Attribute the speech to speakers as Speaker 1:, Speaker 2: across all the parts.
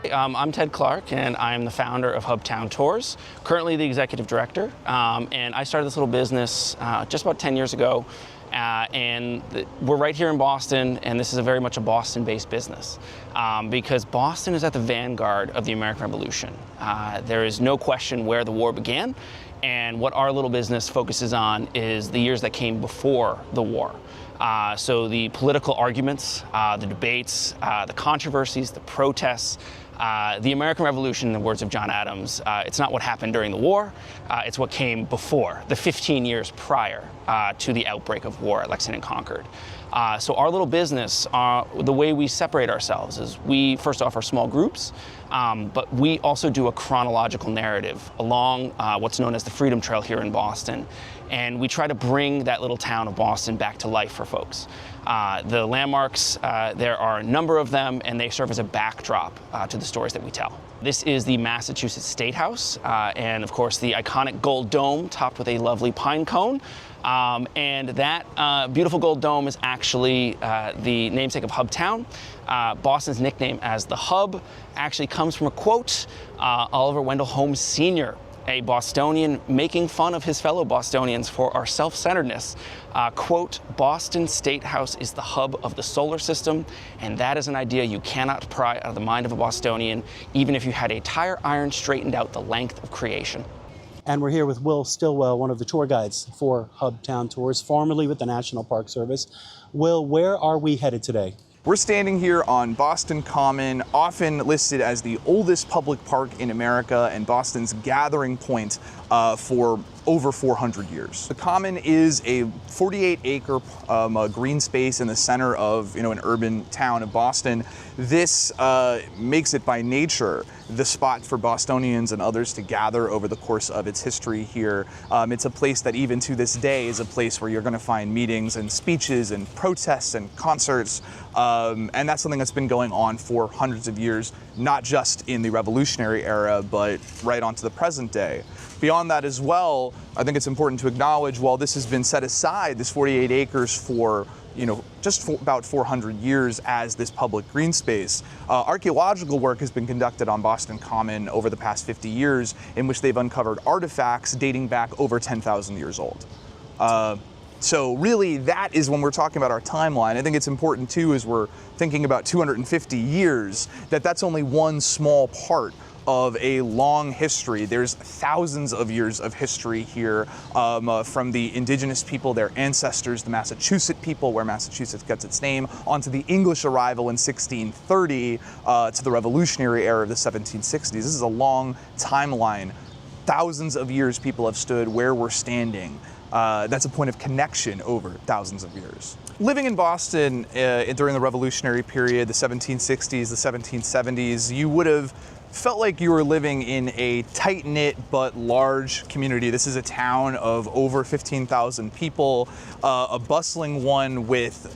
Speaker 1: I'm Ted Clark, and I'm the founder of Hubtown Tours, currently the executive director. And I started this little business just about 10 years ago. We're right here in Boston, and this is very much a Boston-based business because Boston is at the vanguard of the American Revolution. There is no question where the war began, and what our little business focuses on is the years that came before the war. So the political arguments, the debates, the controversies, the protests, the American Revolution, in the words of John Adams, it's not what happened during the war, it's what came before, the 15 years prior to the outbreak of war at Lexington and Concord. So our little business, the way we separate ourselves is we first offer small groups, but we also do a chronological narrative along what's known as the Freedom Trail here in Boston. And we try to bring that little town of Boston back to life for folks. The landmarks, there are a number of them, and they serve as a backdrop to the stories that we tell. This is the Massachusetts State House, and of course the iconic gold dome topped with a lovely pine cone. And that beautiful gold dome is actually the namesake of Hubtown. Boston's nickname as the Hub actually comes from a quote, Oliver Wendell Holmes Sr., a Bostonian making fun of his fellow Bostonians for our self-centeredness. Quote, "Boston State House is the hub of the solar system, and that is an idea you cannot pry out of the mind of a Bostonian, even if you had a tire iron straightened out the length of creation."
Speaker 2: And we're here with Will Stillwell, one of the tour guides for Hubtown Tours, formerly with the National Park Service. Will, where are we headed today?
Speaker 3: We're standing here on Boston Common, often listed as the oldest public park in America and Boston's gathering point for over 400 years. The Common is a 48-acre green space in the center of an urban town of Boston. This makes it by nature the spot for Bostonians and others to gather over the course of its history here. It's a place that even to this day is a place where you're going to find meetings and speeches and protests and concerts. And that's something that's been going on for hundreds of years, not just in the Revolutionary era, but right on to the present day. Beyond that as well, I think it's important to acknowledge, while this has been set aside, this 48 acres for just for about 400 years as this public green space, archaeological work has been conducted on Boston Common over the past 50 years, in which they've uncovered artifacts dating back over 10,000 years old. So really, that is when we're talking about our timeline. I think it's important too, as we're thinking about 250 years, that's only one small part of a long history. There's thousands of years of history here, from the indigenous people, their ancestors, the Massachusetts people, where Massachusetts gets its name, onto the English arrival in 1630, to the Revolutionary era of the 1760s. This is a long timeline. Thousands of years people have stood where we're standing. That's a point of connection over thousands of years. Living in Boston during the Revolutionary period, the 1760s, the 1770s, you would have felt like you were living in a tight-knit but large community. This is a town of over 15,000 people, a bustling one with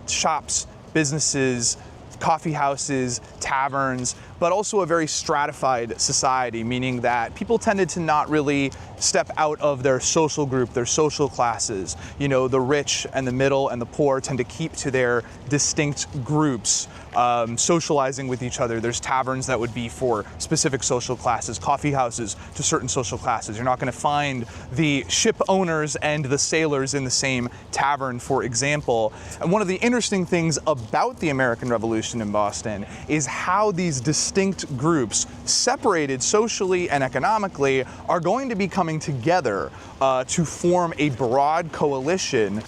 Speaker 3: shops, businesses, coffee houses, taverns, but also a very stratified society, meaning that people tended to not really step out of their social group, their social classes. The rich and the middle and the poor tend to keep to their distinct groups, socializing with each other. There's taverns that would be for specific social classes, coffee houses to certain social classes. You're not going to find the ship owners and the sailors in the same tavern, for example. And one of the interesting things about the American Revolution in Boston is how these distinct groups, separated socially and economically, are going to be coming together to form a broad coalition.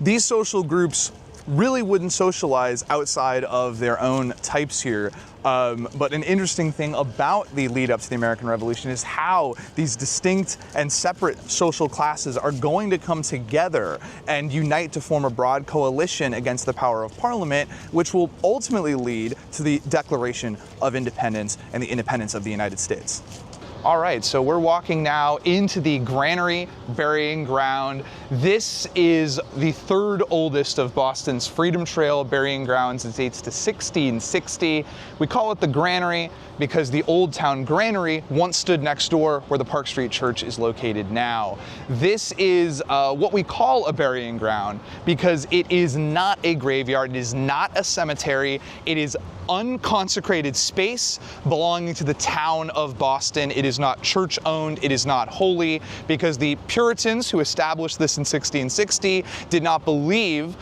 Speaker 3: These social groups really wouldn't socialize outside of their own types here. But an interesting thing about the lead up to the American Revolution is how these distinct and separate social classes are going to come together and unite to form a broad coalition against the power of Parliament, which will ultimately lead to the Declaration of Independence and the independence of the United States. All right, so we're walking now into the Granary burying ground. This is the third oldest of Boston's Freedom Trail burying grounds. It dates to 1660. We call it the Granary because the Old Town Granary once stood next door where the Park Street Church is located now. This is what we call a burying ground because it is not a graveyard, it is not a cemetery, it is unconsecrated space belonging to the town of Boston. It is not church owned, it is not holy, because the Puritans who established this in 1660 did not believe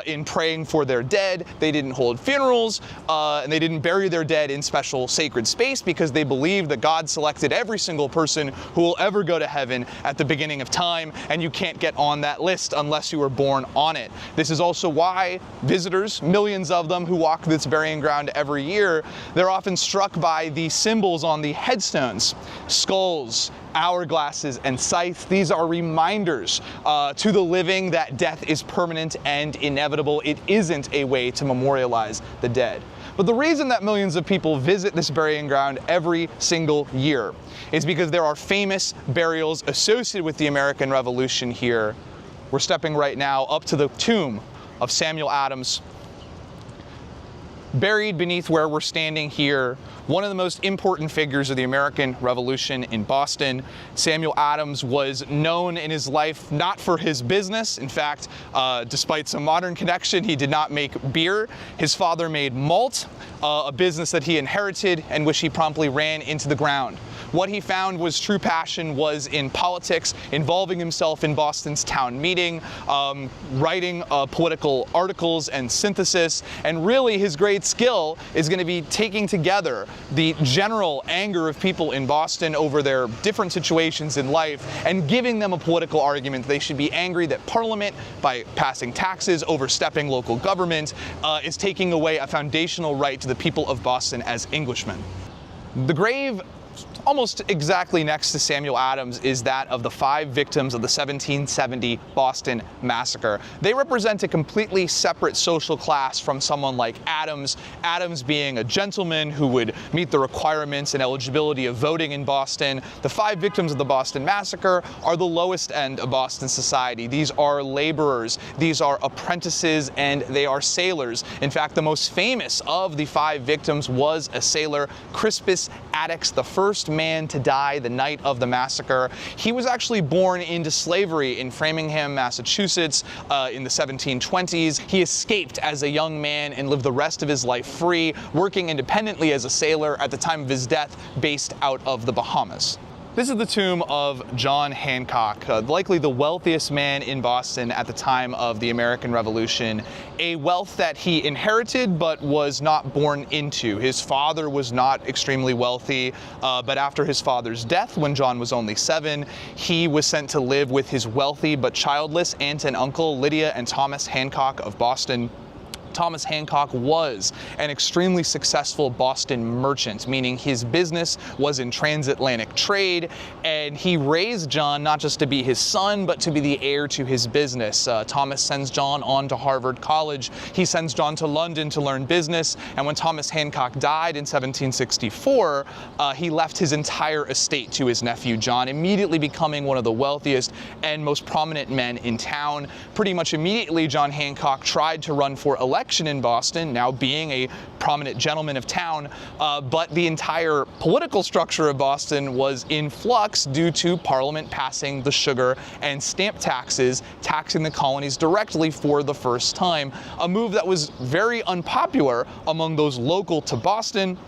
Speaker 3: in praying for their dead. They didn't hold funerals, and they didn't bury their dead in special sacred space because they believed that God selected every single person who will ever go to heaven at the beginning of time, and you can't get on that list unless you were born on it. This is also why visitors, millions of them who walk this burying ground every year, they're often struck by the symbols on the headstones: skulls, hourglasses, and scythes. These are reminders to the living that death is permanent and inevitable. It isn't a way to memorialize the dead. But the reason that millions of people visit this burying ground every single year is because there are famous burials associated with the American Revolution here. We're stepping right now up to the tomb of Samuel Adams. Buried beneath where we're standing here, one of the most important figures of the American Revolution in Boston. Samuel Adams was known in his life not for his business. In fact, despite some modern connection, he did not make beer. His father made malt, a business that he inherited and which he promptly ran into the ground. What he found was true passion was in politics, involving himself in Boston's town meeting, writing political articles and synthesis, and really his great skill is going to be taking together the general anger of people in Boston over their different situations in life and giving them a political argument. They should be angry that Parliament, by passing taxes, overstepping local government, is taking away a foundational right to the people of Boston as Englishmen. The grave almost exactly next to Samuel Adams is that of the 5 victims of the 1770 Boston Massacre. They represent a completely separate social class from someone like Adams. Adams being a gentleman who would meet the requirements and eligibility of voting in Boston. The 5 victims of the Boston Massacre are the lowest end of Boston society. These are laborers, these are apprentices, and they are sailors. In fact, the most famous of the 5 victims was a sailor, Crispus Attucks, the first man to die the night of the massacre. He was actually born into slavery in Framingham, Massachusetts in the 1720s. He escaped as a young man and lived the rest of his life free, working independently as a sailor at the time of his death, based out of the Bahamas. This is the tomb of John Hancock, likely the wealthiest man in Boston at the time of the American Revolution, a wealth that he inherited but was not born into. His father was not extremely wealthy, but after his father's death, when John was only 7, he was sent to live with his wealthy but childless aunt and uncle, Lydia and Thomas Hancock of Boston. Thomas Hancock was an extremely successful Boston merchant, meaning his business was in transatlantic trade, and he raised John not just to be his son, but to be the heir to his business. Thomas sends John on to Harvard College. He sends John to London to learn business, and when Thomas Hancock died in 1764, he left his entire estate to his nephew John, immediately becoming one of the wealthiest and most prominent men in town. Pretty much immediately, John Hancock tried to run for election in Boston, now being a prominent gentleman of town, but the entire political structure of Boston was in flux due to Parliament passing the sugar and stamp taxes, taxing the colonies directly for the first time, a move that was very unpopular among those local to Boston.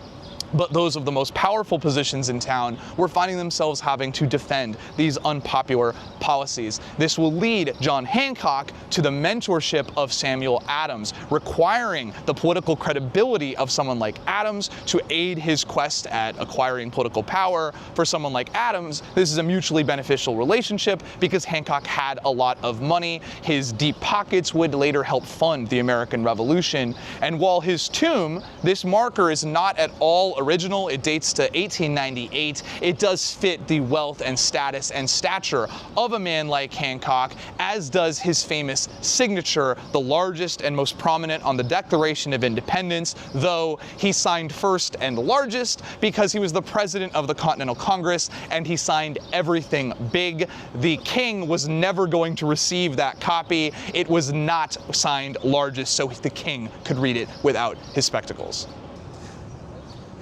Speaker 3: But those of the most powerful positions in town were finding themselves having to defend these unpopular policies. This will lead John Hancock to the mentorship of Samuel Adams, requiring the political credibility of someone like Adams to aid his quest at acquiring political power. For someone like Adams, this is a mutually beneficial relationship because Hancock had a lot of money. His deep pockets would later help fund the American Revolution. And while his tomb, this marker, is not at all original. It dates to 1898. It does fit the wealth and status and stature of a man like Hancock, as does his famous signature, the largest and most prominent on the Declaration of Independence, though he signed first and largest because he was the president of the Continental Congress and he signed everything big. The king was never going to receive that copy. It was not signed largest, so the king could read it without his spectacles.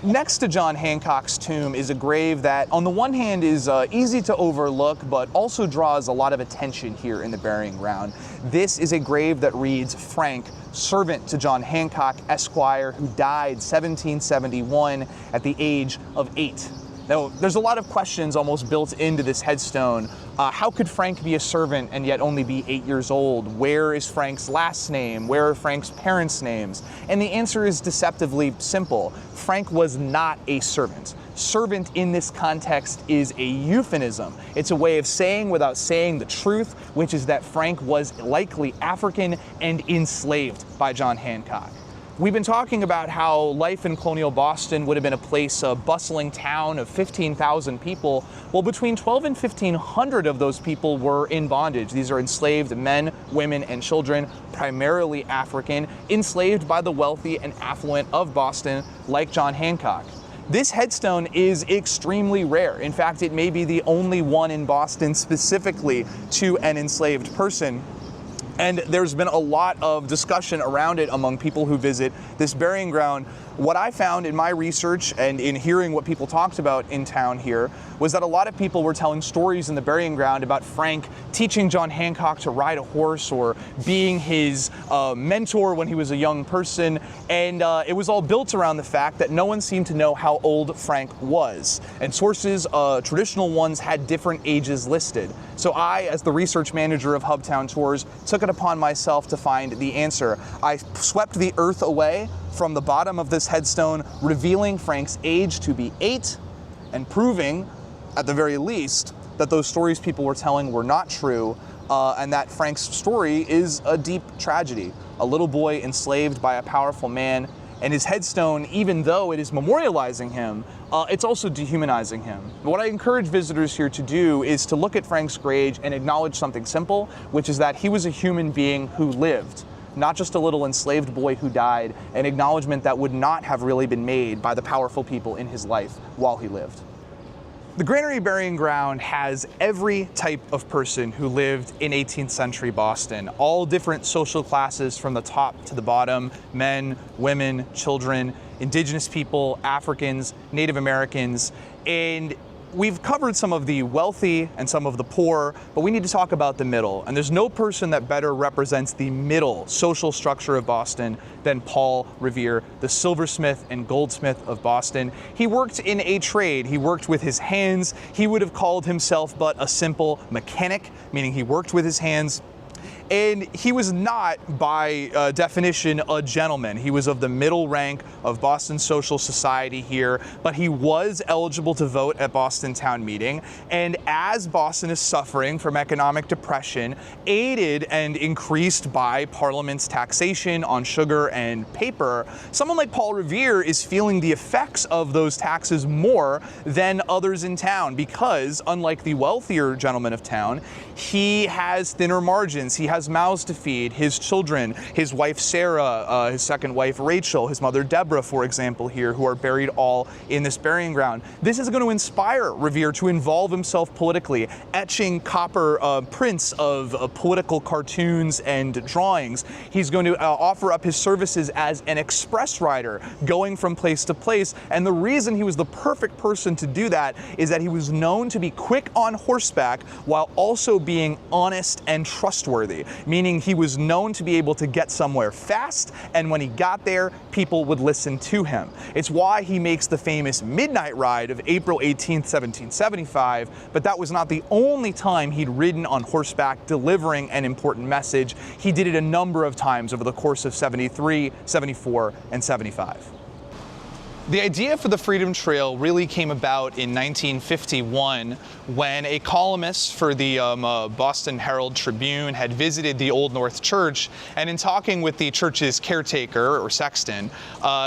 Speaker 3: Next to John Hancock's tomb is a grave that, on the one hand, is easy to overlook, but also draws a lot of attention here in the burying ground. This is a grave that reads Frank, servant to John Hancock, Esquire, who died 1771 at the age of 8. Now, there's a lot of questions almost built into this headstone. How could Frank be a servant and yet only be 8 years old? Where is Frank's last name? Where are Frank's parents' names? And the answer is deceptively simple. Frank was not a servant. Servant in this context is a euphemism. It's a way of saying without saying the truth, which is that Frank was likely African and enslaved by John Hancock. We've been talking about how life in colonial Boston would have been a place, a bustling town of 15,000 people. Well, between 12 and 1,500 of those people were in bondage. These are enslaved men, women, and children, primarily African, enslaved by the wealthy and affluent of Boston, like John Hancock. This headstone is extremely rare. In fact, it may be the only one in Boston specifically to an enslaved person. And there's been a lot of discussion around it among people who visit this burying ground. What I found in my research and in hearing what people talked about in town here was that a lot of people were telling stories in the burying ground about Frank teaching John Hancock to ride a horse or being his mentor when he was a young person. And it was all built around the fact that no one seemed to know how old Frank was. And sources, traditional ones, had different ages listed. So I, as the research manager of Hubtown Tours, took it upon myself to find the answer. I swept the earth away from the bottom of this headstone, revealing Frank's age to be 8 and proving, at the very least, that those stories people were telling were not true, and that Frank's story is a deep tragedy. A little boy enslaved by a powerful man, and his headstone, even though it is memorializing him, it's also dehumanizing him. What I encourage visitors here to do is to look at Frank's grave and acknowledge something simple, which is that he was a human being who lived, not just a little enslaved boy who died, an acknowledgement that would not have really been made by the powerful people in his life while he lived. The Granary Burying Ground has every type of person who lived in 18th century Boston, all different social classes from the top to the bottom, men, women, children, indigenous people, Africans, Native Americans, and we've covered some of the wealthy and some of the poor, but we need to talk about the middle. And there's no person that better represents the middle social structure of Boston than Paul Revere, the silversmith and goldsmith of Boston. He worked in a trade. He worked with his hands. He would have called himself but a simple mechanic, meaning he worked with his hands. And he was not, by definition, a gentleman. He was of the middle rank of Boston social society here, but he was eligible to vote at Boston town meeting. And as Boston is suffering from economic depression, aided and increased by Parliament's taxation on sugar and paper, someone like Paul Revere is feeling the effects of those taxes more than others in town because, unlike the wealthier gentlemen of town, he has thinner margins. He has mouths to feed, his children, his wife Sarah, his second wife Rachel, his mother Deborah, for example, here, who are buried all in this burying ground. This is going to inspire Revere to involve himself politically, etching copper prints of political cartoons and drawings. He's going to offer up his services as an express rider, going from place to place. And the reason he was the perfect person to do that is that he was known to be quick on horseback while also being honest and trustworthy, meaning he was known to be able to get somewhere fast, and when he got there, people would listen to him. It's why he makes the famous midnight ride of April 18th, 1775, but that was not the only time he'd ridden on horseback delivering an important message. He did it a number of times over the course of 73, 74, and 75. The idea for the Freedom Trail really came about in 1951 when a columnist for the Boston Herald Tribune had visited the Old North Church, and in talking with the church's caretaker or sexton,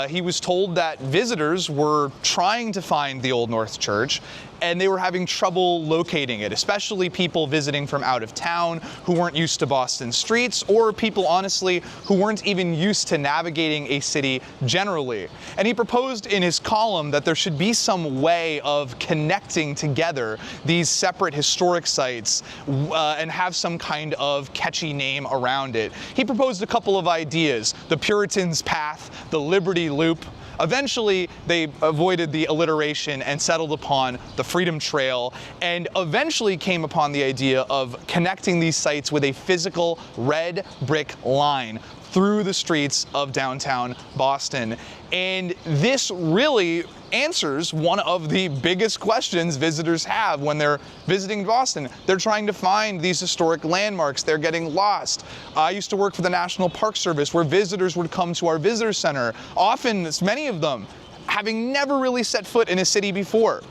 Speaker 3: he was told that visitors were trying to find the Old North Church and they were having trouble locating it, especially people visiting from out of town who weren't used to Boston streets, or people, honestly, who weren't even used to navigating a city generally. And he proposed in his column that there should be some way of connecting together these separate historic sites and have some kind of catchy name around it. He proposed a couple of ideas: the Puritan's Path, the Liberty Loop. Eventually, they avoided the alliteration and settled upon the Freedom Trail, and eventually came upon the idea of connecting these sites with a physical red brick line through the streets of downtown Boston. And this really answers one of the biggest questions visitors have when they're visiting Boston. They're trying to find these historic landmarks. They're getting lost. I used to work for the National Park Service, where visitors would come to our visitor center, often, many of them, having never really set foot in a city before.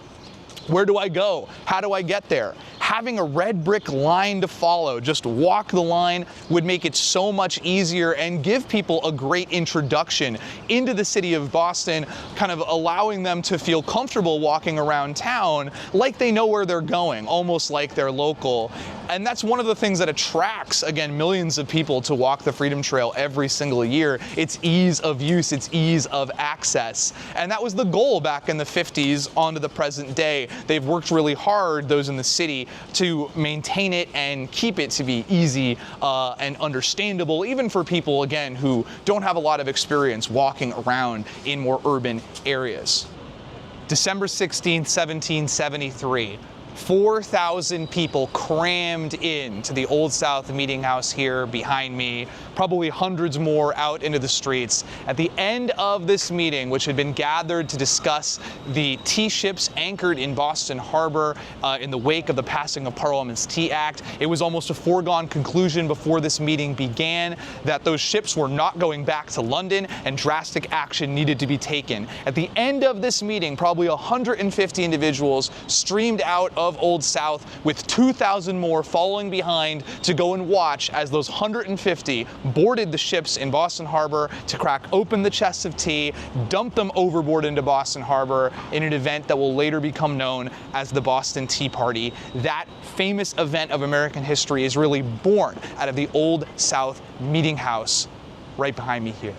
Speaker 3: Where do I go? How do I get there? Having a red brick line to follow, just walk the line, would make it so much easier and give people a great introduction into the city of Boston, kind of allowing them to feel comfortable walking around town like they know where they're going, almost like they're local. And that's one of the things that attracts, again, millions of people to walk the Freedom Trail every single year. It's ease of use, it's ease of access. And that was the goal back in the 50s on to the present day. They've worked really hard, those in the city, to maintain it and keep it to be easy and understandable, even for people, again, who don't have a lot of experience walking around in more urban areas. December 16th, 1773. 4,000 people crammed into the Old South Meeting House here behind me, probably hundreds more out into the streets. At the end of this meeting, which had been gathered to discuss the tea ships anchored in Boston Harbor in the wake of the passing of Parliament's Tea Act, it was almost a foregone conclusion before this meeting began that those ships were not going back to London and drastic action needed to be taken. At the end of this meeting, probably 150 individuals streamed out of Old South, with 2,000 more following behind to go and watch as those 150 boarded the ships in Boston Harbor to crack open the chests of tea, dump them overboard into Boston Harbor in an event that will later become known as the Boston Tea Party. That famous event of American history is really born out of the Old South Meeting House right behind me here.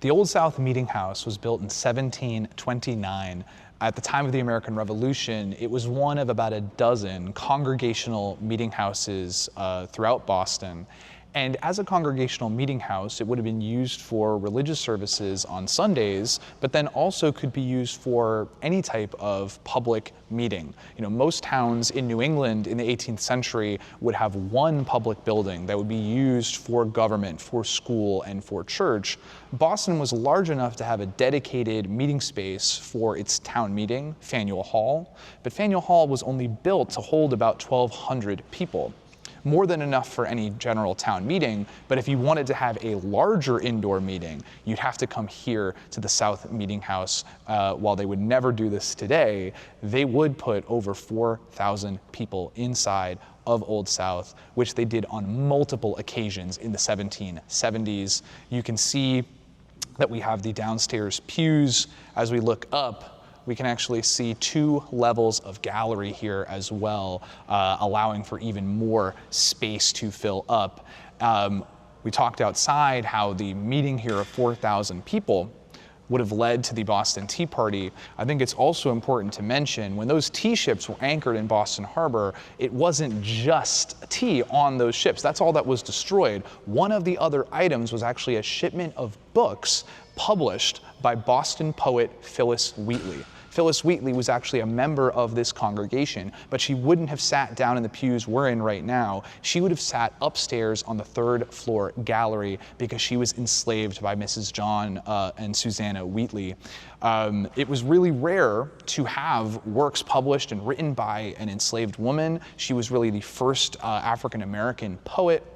Speaker 3: The Old South Meeting House was built in 1729. At the time of the American Revolution, it was one of about a dozen congregational meeting houses throughout Boston. And as a congregational meeting house, it would have been used for religious services on Sundays, but then also could be used for any type of public meeting. You know, most towns in New England in the 18th century would have one public building that would be used for government, for school, and for church. Boston was large enough to have a dedicated meeting space for its town meeting, Faneuil Hall, but Faneuil Hall was only built to hold about 1,200 people. More than enough for any general town meeting, but if you wanted to have a larger indoor meeting, you'd have to come here to the South Meeting House. While they would never do this today, they would put over 4,000 people inside of Old South, which they did on multiple occasions in the 1770s. You can see that we have the downstairs pews. As we look up, we can actually see 2 levels of gallery here as well, allowing for even more space to fill up. We talked outside how the meeting here of 4,000 people would have led to the Boston Tea Party. I think it's also important to mention, when those tea ships were anchored in Boston Harbor, it wasn't just tea on those ships. That's all that was destroyed. One of the other items was actually a shipment of books published by Boston poet Phillis Wheatley. Phillis Wheatley was actually a member of this congregation, but she wouldn't have sat down in the pews we're in right now. She would have sat upstairs on the 3rd floor gallery because she was enslaved by Mrs. John and Susanna Wheatley. It was really rare to have works published and written by an enslaved woman. She was really the first African-American poet.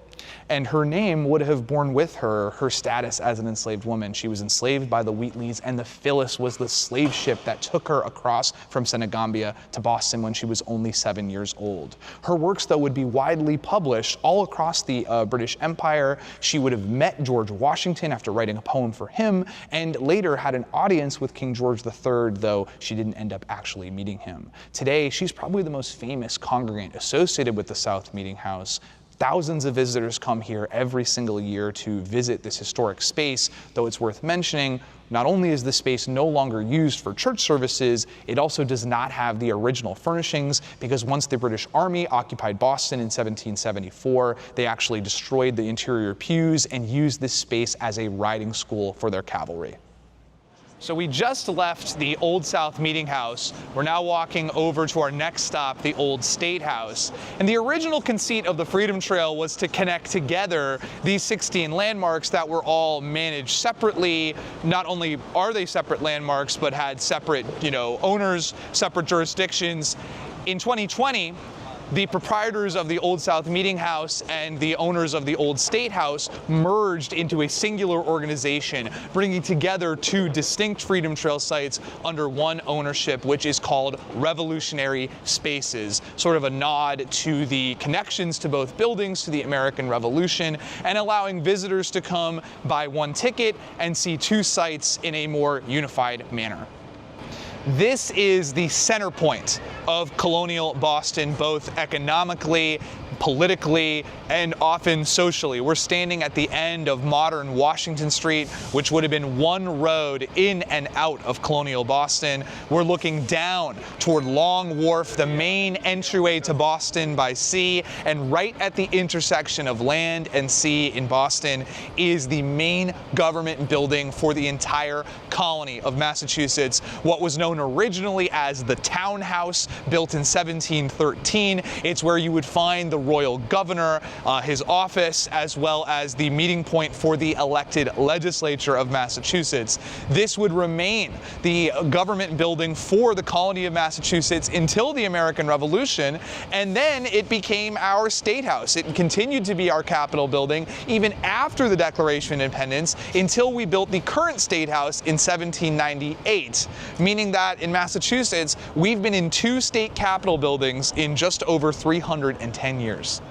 Speaker 3: And her name would have borne with her her status as an enslaved woman. She was enslaved by the Wheatleys, and the Phyllis was the slave ship that took her across from Senegambia to Boston when she was only 7 years old. Her works, though, would be widely published all across the British Empire. She would have met George Washington after writing a poem for him, and later had an audience with King George III, though she didn't end up actually meeting him. Today, she's probably the most famous congregant associated with the South Meeting House. Thousands of visitors come here every single year to visit this historic space, though it's worth mentioning, not only is the space no longer used for church services, it also does not have the original furnishings, because once the British Army occupied Boston in 1774, they actually destroyed the interior pews and used this space as a riding school for their cavalry. So we just left the Old South Meeting House. We're now walking over to our next stop, the Old State House. And the original conceit of the Freedom Trail was to connect together these 16 landmarks that were all managed separately. Not only are they separate landmarks, but had separate, owners, separate jurisdictions. In 2020, the proprietors of the Old South Meeting House and the owners of the Old State House merged into a singular organization, bringing together two distinct Freedom Trail sites under one ownership, which is called Revolutionary Spaces, sort of a nod to the connections to both buildings, to the American Revolution, and allowing visitors to come buy one ticket and see two sites in a more unified manner. This is the center point of colonial Boston, both economically, politically, and often socially. We're standing at the end of modern Washington Street, which would have been one road in and out of colonial Boston. We're looking down toward Long Wharf, the main entryway to Boston by sea, and right at the intersection of land and sea in Boston is the main government building for the entire colony of Massachusetts, what was known originally as the Town House, built in 1713. It's where you would find the royal governor, his office, as well as the meeting point for the elected legislature of Massachusetts. This would remain the government building for the colony of Massachusetts until the American Revolution, and then it became our state house. It continued to be our Capitol building even after the Declaration of Independence until we built the current state house in 1798, meaning that in Massachusetts, we've been in two state capitol buildings in just over 310 years.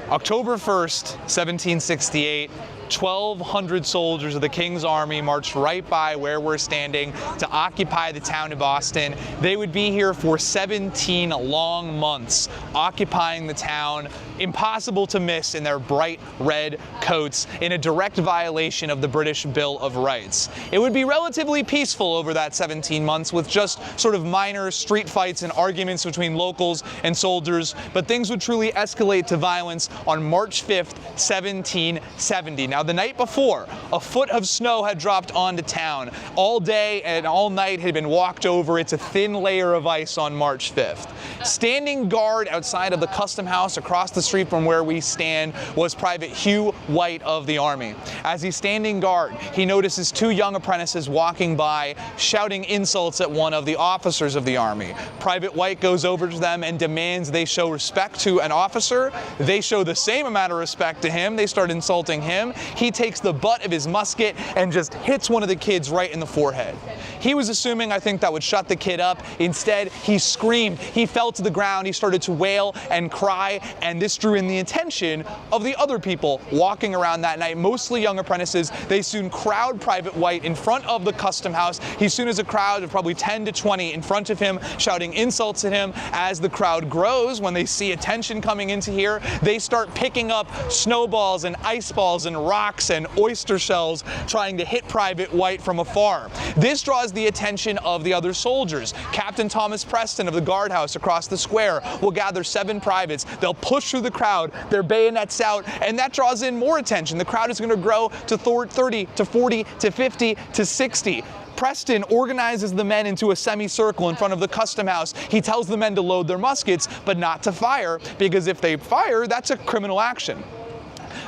Speaker 3: October 1st, 1768, 1,200 soldiers of the King's Army marched right by where we're standing to occupy the town of Boston. They would be here for 17 long months, occupying the town, impossible to miss in their bright red coats, in a direct violation of the British Bill of Rights. It would be relatively peaceful over that 17 months with just sort of minor street fights and arguments between locals and soldiers, but things would truly escalate to violence on March 5th, 1770. Now, the night before, a foot of snow had dropped onto town. All day and all night had been walked over. It's a thin layer of ice on March 5th. Standing guard outside of the Custom House across the street from where we stand was Private Hugh White of the Army. As he's standing guard, he notices two young apprentices walking by, shouting insults at one of the officers of the Army. Private White goes over to them and demands they show respect to an officer. They show the same amount of respect to him. They start insulting him. He takes the butt of his musket and just hits one of the kids right in the forehead. He was assuming, I think, that would shut the kid up. Instead, he screamed. He fell to the ground. He started to wail and cry, and this drew in the attention of the other people walking around that night, mostly young apprentices. They soon crowd Private White in front of the Custom House. He soon has a crowd of probably 10 to 20 in front of him, shouting insults at him. As the crowd grows, when they see attention coming into here, they start picking up snowballs and ice balls and rocks and oyster shells, trying to hit Private White from afar. This draws the attention of the other soldiers. Captain Thomas Preston of the guardhouse across the square will gather 7 privates. They'll push through the crowd, their bayonets out, and that draws in more attention. The crowd is going to grow to 30, to 40, to 50, to 60. Preston organizes the men into a semicircle in front of the Custom House. He tells the men to load their muskets, but not to fire, because if they fire, that's a criminal action.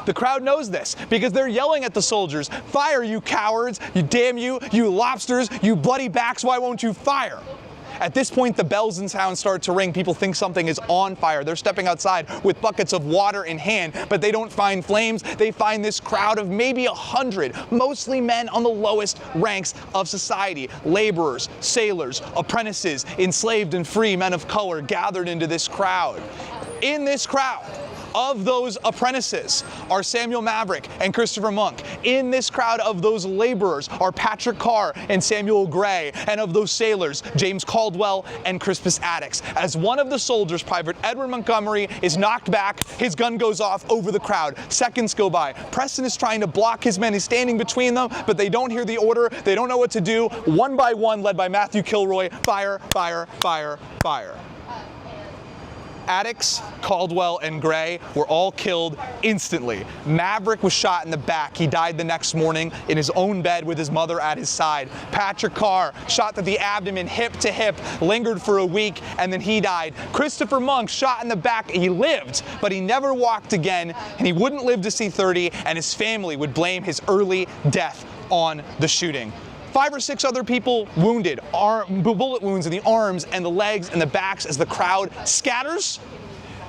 Speaker 3: The crowd knows this because they're yelling at the soldiers, "Fire, you cowards! You damn you, you lobsters, you bloody backs, why won't you fire?" At this point, the bells in town start to ring. People think something is on fire. They're stepping outside with buckets of water in hand, but they don't find flames. They find this crowd of maybe 100, mostly men on the lowest ranks of society. Laborers, sailors, apprentices, enslaved and free men of color gathered into this crowd. In this crowd of those apprentices are Samuel Maverick and Christopher Monk. In this crowd of those laborers are Patrick Carr and Samuel Gray, and of those sailors, James Caldwell and Crispus Attucks. As one of the soldiers, Private Edward Montgomery, is knocked back, his gun goes off over the crowd. Seconds go by. Preston is trying to block his men. He's standing between them, but they don't hear the order. They don't know what to do. One by one, led by Matthew Kilroy, fire, fire, fire, fire. Attucks, Caldwell, and Gray were all killed instantly. Maverick was shot in the back. He died the next morning in his own bed with his mother at his side. Patrick Carr, shot to the abdomen, hip to hip, lingered for a week, and then he died. Christopher Monk, shot in the back. He lived, but he never walked again, and he wouldn't live to see 30, and his family would blame his early death on the shooting. 5 or 6 other people wounded, bullet wounds in the arms and the legs and the backs as the crowd scatters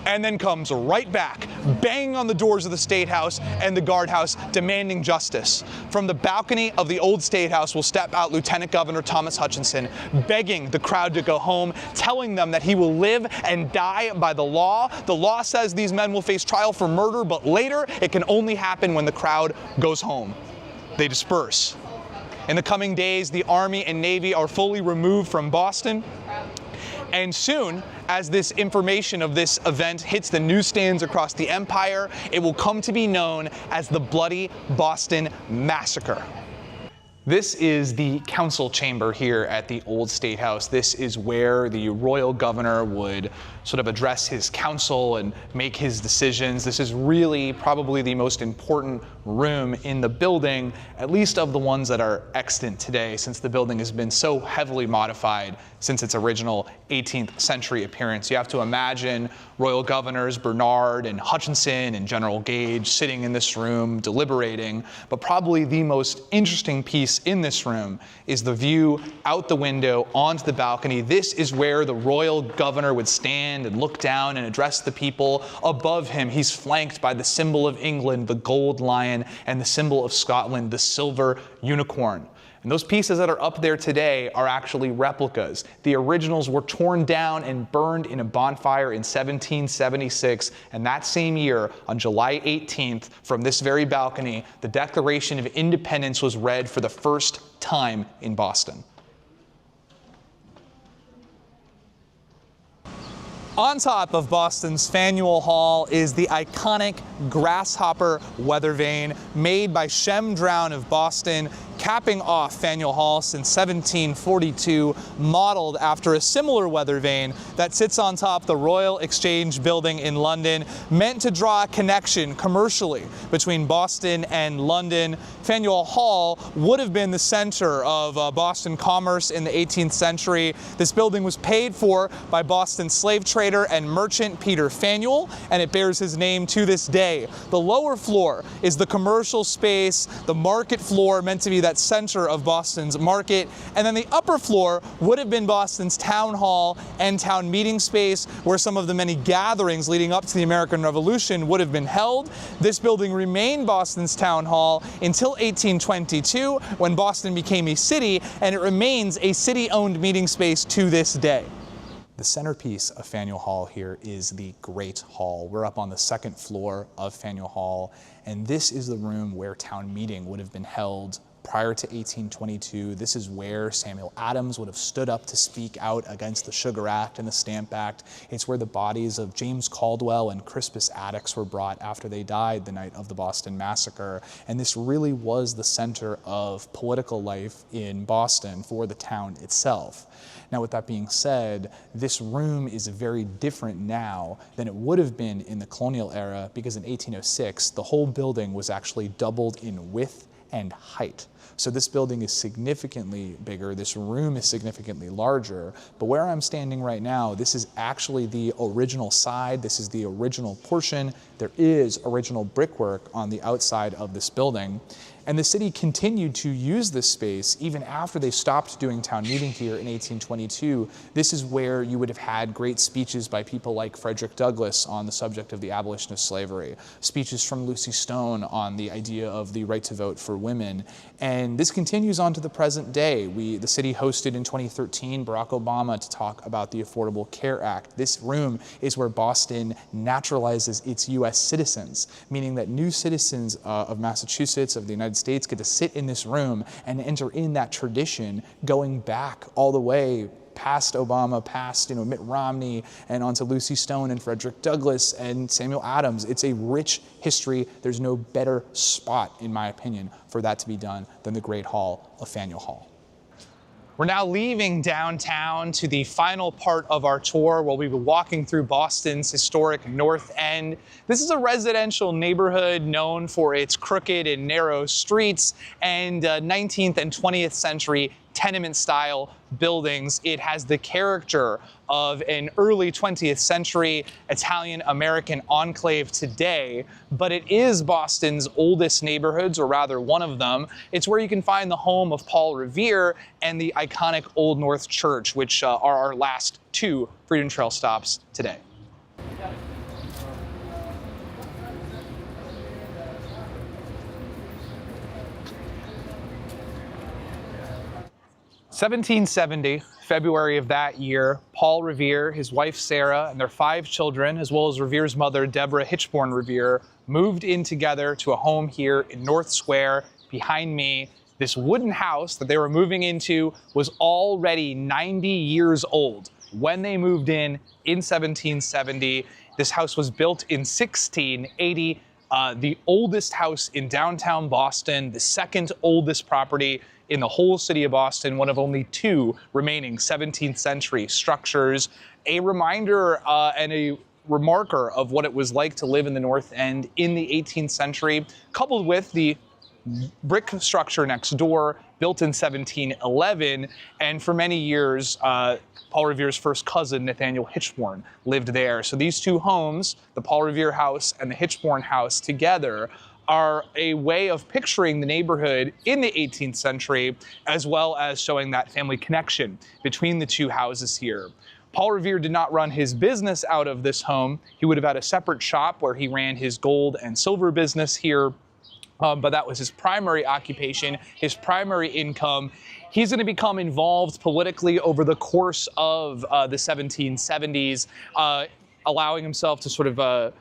Speaker 3: and then comes right back, banging on the doors of the State House and the guardhouse, demanding justice. From the balcony of the old State House will step out Lieutenant Governor Thomas Hutchinson, begging the crowd to go home, telling them that he will live and die by the law. The law says these men will face trial for murder, but later it can only happen when the crowd goes home. They disperse. In the coming days, the Army and Navy are fully removed from Boston. And soon, as this information of this event hits the newsstands across the empire, it will come to be known as the Bloody Boston Massacre. This is the council chamber here at the Old State House. This is where the royal governor would sort of address his council and make his decisions. This is really probably the most important room in the building, at least of the ones that are extant today, since the building has been so heavily modified since its original 18th century appearance. You have to imagine royal governors Bernard and Hutchinson and General Gage sitting in this room deliberating, but probably the most interesting piece in this room is the view out the window onto the balcony. This is where the royal governor would stand and look down and address the people. Above him, he's flanked by the symbol of England, the gold lion, and the symbol of Scotland, the silver unicorn. And those pieces that are up there today are actually replicas. The originals were torn down and burned in a bonfire in 1776, and that same year, on July 18th, from this very balcony, the Declaration of Independence was read for the first time in Boston. On top of Boston's Faneuil Hall is the iconic grasshopper weather vane made by Shem Drown of Boston, capping off Faneuil Hall since 1742, modeled after a similar weather vane that sits on top the Royal Exchange Building in London, meant to draw a connection commercially between Boston and London. Faneuil Hall would have been the center of Boston commerce in the 18th century. This building was paid for by Boston slave trader and merchant Peter Faneuil, and it bears his name to this day. The lower floor is the commercial space, the market floor, meant to be that center of Boston's market, and then the upper floor would have been Boston's town hall and town meeting space, where some of the many gatherings leading up to the American Revolution would have been held. This building remained Boston's town hall until 1822, when Boston became a city, and it remains a city-owned meeting space to this day. The centerpiece of Faneuil Hall here is the Great Hall. We're up on the second floor of Faneuil Hall, and this is the room where town meeting would have been held prior to 1822. This is where Samuel Adams would have stood up to speak out against the Sugar Act and the Stamp Act. It's where the bodies of James Caldwell and Crispus Attucks were brought after they died the night of the Boston Massacre. And this really was the center of political life in Boston for the town itself. Now, with that being said, this room is very different now than it would have been in the colonial era, because in 1806, the whole building was actually doubled in width and height. So this building is significantly bigger, this room is significantly larger, but where I'm standing right now, this is actually the original side, this is the original portion. There is original brickwork on the outside of this building. And the city continued to use this space even after they stopped doing town meeting here in 1822. This is where you would have had great speeches by people like Frederick Douglass on the subject of the abolition of slavery, speeches from Lucy Stone on the idea of the right to vote for women. And this continues on to the present day. The city hosted in 2013 Barack Obama to talk about the Affordable Care Act. This room is where Boston naturalizes its U.S. citizens, meaning that new citizens of Massachusetts, of the United States, get to sit in this room and enter in that tradition going back all the way past Obama, past Mitt Romney, and onto Lucy Stone and Frederick Douglass and Samuel Adams. It's a rich history. There's no better spot, in my opinion, for that to be done than the Great Hall of Faneuil Hall. We're now leaving downtown to the final part of our tour where we'll be walking through Boston's historic North End. This is a residential neighborhood known for its crooked and narrow streets and 19th and 20th century tenement-style buildings. It has the character of an early 20th century Italian-American enclave today, but it is Boston's oldest neighborhoods, or rather one of them. It's where you can find the home of Paul Revere and the iconic Old North Church, which are our last two Freedom Trail stops today. (1770), February of that year, Paul Revere, his wife Sarah, and their 5 children, as well as Revere's mother, Deborah Hitchborn Revere, moved in together to a home here in North Square. Behind me, this wooden house that they were moving into was already 90 years old when they moved in 1770. This house was built in 1680, the oldest house in downtown Boston, the second oldest property in the whole city of Boston, one of only 2 remaining 17th century structures. A reminder and a remarker of what it was like to live in the North End in the 18th century, coupled with the brick structure next door, built in 1711, and for many years, Paul Revere's first cousin, Nathaniel Hitchborn, lived there. So these 2 homes, the Paul Revere house and the Hitchborn house together, are a way of picturing the neighborhood in the 18th century, as well as showing that family connection between the 2 houses here. Paul Revere did not run his business out of this home. He would have had a separate shop where he ran his gold and silver business here, but that was his primary occupation, his primary income. He's going to become involved politically over the course of the 1770s, allowing himself to sort of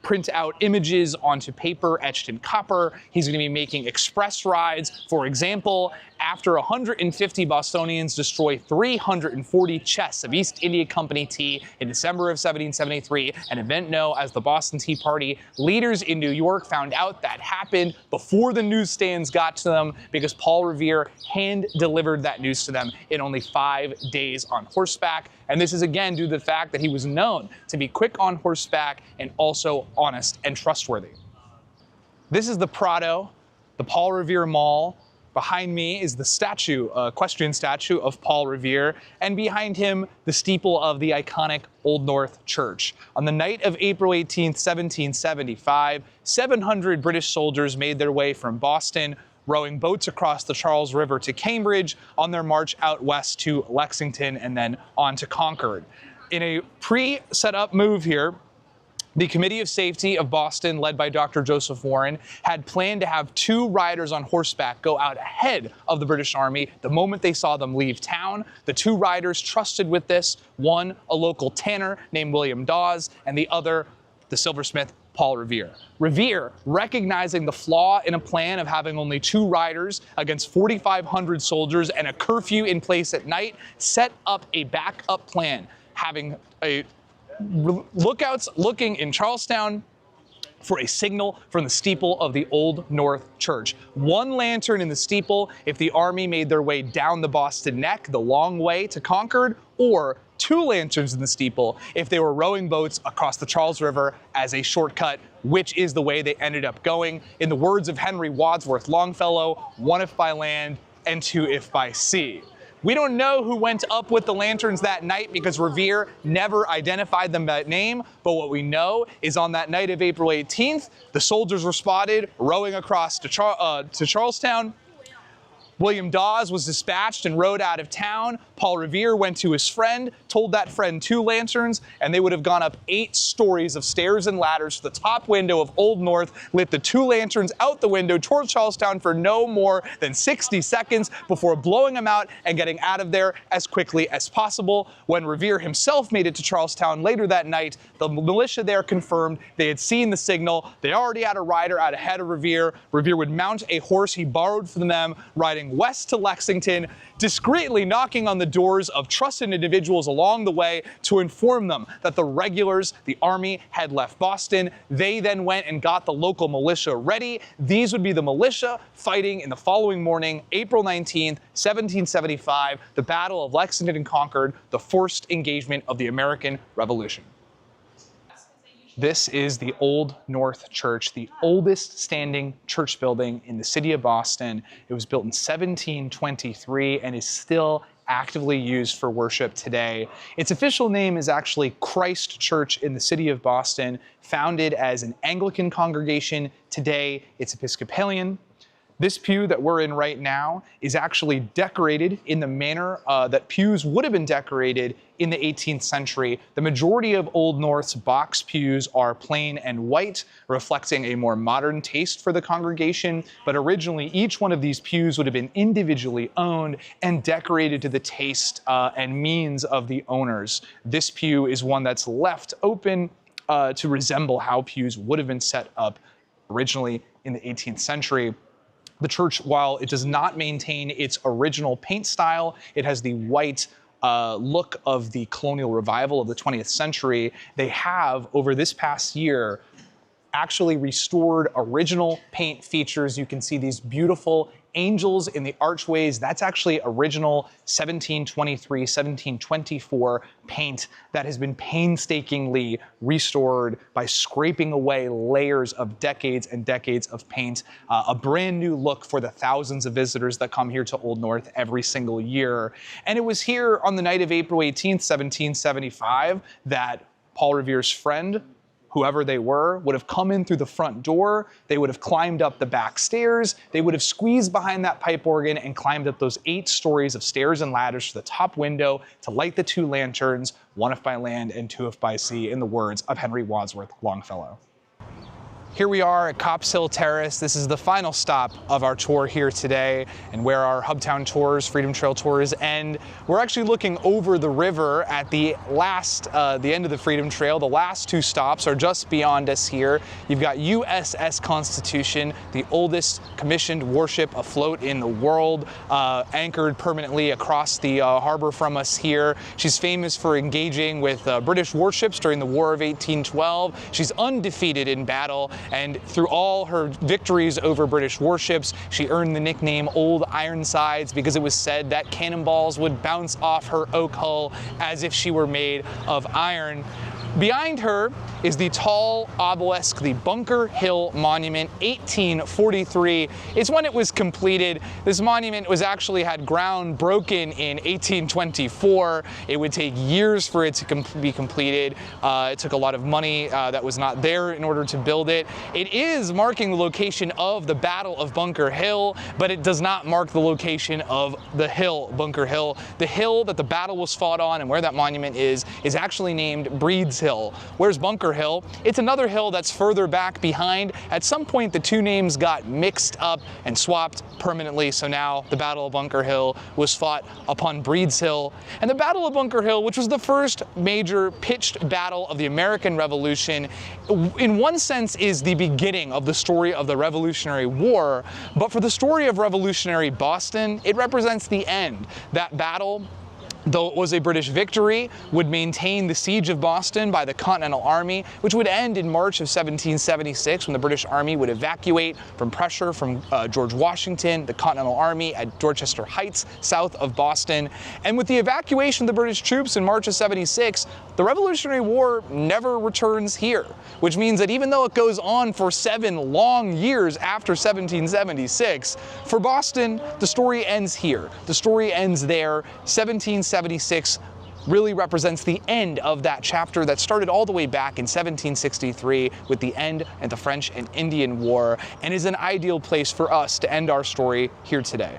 Speaker 3: print out images onto paper etched in copper. He's going to be making express rides. For example, after 150 Bostonians destroy 340 chests of East India Company tea in December of 1773, an event known as the Boston Tea Party, leaders in New York found out that happened before the newsstands got to them because Paul Revere hand-delivered that news to them in only 5 days on horseback. And this is again due to the fact that he was known to be quick on horseback and also honest and trustworthy. This is the Prado, the Paul Revere Mall. Behind me is the statue, equestrian statue of Paul Revere, and behind him, the steeple of the iconic Old North Church. On the night of April 18, 1775, 700 British soldiers made their way from Boston, rowing boats across the Charles River to Cambridge on their march out west to Lexington and then on to Concord. In a pre-set up move here, the Committee of Safety of Boston, led by Dr. Joseph Warren, had planned to have 2 riders on horseback go out ahead of the British Army the moment they saw them leave town. The 2 riders trusted with this, one a local tanner named William Dawes, and the other the silversmith Paul Revere. Revere, recognizing the flaw in a plan of having only 2 riders against 4,500 soldiers and a curfew in place at night, set up a backup plan, having lookouts looking in Charlestown for a signal from the steeple of the Old North Church. 1 lantern in the steeple if the army made their way down the Boston Neck, the long way to Concord, or 2 lanterns in the steeple if they were rowing boats across the Charles River as a shortcut, which is the way they ended up going. In the words of Henry Wadsworth Longfellow, 1 if by land and 2 if by sea. We don't know who went up with the lanterns that night because Revere never identified them by name, but what we know is on that night of April 18th, the soldiers were spotted rowing across to Charlestown. William Dawes was dispatched and rode out of town. Paul Revere went to his friend, told that friend 2 lanterns, and they would have gone up 8 stories of stairs and ladders to the top window of Old North, lit the 2 lanterns out the window towards Charlestown for no more than 60 seconds before blowing them out and getting out of there as quickly as possible. When Revere himself made it to Charlestown later that night, the militia there confirmed they had seen the signal. They already had a rider out ahead of Revere. Revere would mount a horse he borrowed from them, riding west to Lexington, discreetly knocking on the doors of trusted individuals along the way to inform them that the regulars, the army, had left Boston. They then went and got the local militia ready. These would be the militia fighting in the following morning, April 19th, 1775, the Battle of Lexington and Concord, the first engagement of the American Revolution. This is the Old North Church, the oldest standing church building in the city of Boston. It was built in 1723 and is still actively used for worship today. Its official name is actually Christ Church in the city of Boston, founded as an Anglican congregation. Today, it's Episcopalian. This pew that we're in right now is actually decorated in the manner that pews would have been decorated in the 18th century. The majority of Old North's box pews are plain and white, reflecting a more modern taste for the congregation, but originally each one of these pews would have been individually owned and decorated to the taste and means of the owners. This pew is one that's left open to resemble how pews would have been set up originally in the 18th century. The church, while it does not maintain its original paint style, it has the white look of the colonial revival of the 20th century. They have, over this past year, actually restored original paint features. You can see these beautiful angels in the archways. That's actually original 1723, 1724 paint that has been painstakingly restored by scraping away layers of decades and decades of paint. A brand new look for the thousands of visitors that come here to Old North every single year. And it was here on the night of April 18th, 1775, that Paul Revere's friend, whoever they were, would have come in through the front door. They would have climbed up the back stairs. They would have squeezed behind that pipe organ and climbed up those 8 stories of stairs and ladders to the top window to light the 2 lanterns, 1 if by land and 2 if by sea, in the words of Henry Wadsworth Longfellow. Here we are at Copp's Hill Terrace. This is the final stop of our tour here today, and where our Hubtown tours, Freedom Trail tours end. We're actually looking over the river at the end of the Freedom Trail. The last 2 stops are just beyond us here. You've got USS Constitution, the oldest commissioned warship afloat in the world, anchored permanently across the harbor from us here. She's famous for engaging with British warships during the War of 1812. She's undefeated in battle, and through all her victories over British warships, she earned the nickname Old Ironsides because it was said that cannonballs would bounce off her oak hull as if she were made of iron. Behind her is the tall obelisk, the Bunker Hill Monument, 1843. It's when it was completed. This monument was actually had ground broken in 1824. It would take years for it to be completed. It took a lot of money that was not there in order to build it. It is marking the location of the Battle of Bunker Hill, but it does not mark the location of the hill, Bunker Hill. The hill that the battle was fought on and where that monument is actually named Breed's Hill. Where's Bunker Hill? It's another hill that's further back behind. At some point, the 2 names got mixed up and swapped permanently, so now the Battle of Bunker Hill was fought upon Breed's Hill. And the Battle of Bunker Hill, which was the first major pitched battle of the American Revolution, in one sense is the beginning of the story of the Revolutionary War, but for the story of revolutionary Boston, it represents the end. That battle though it was a British victory, would maintain the siege of Boston by the Continental Army, which would end in March of 1776 when the British Army would evacuate from pressure from George Washington, the Continental Army at Dorchester Heights, south of Boston. And with the evacuation of the British troops in March of 76, the Revolutionary War never returns here, which means that even though it goes on for 7 long years after 1776, for Boston, the story ends here. The story ends there. 1776 really represents the end of that chapter that started all the way back in 1763 with the end of the French and Indian War, and is an ideal place for us to end our story here today.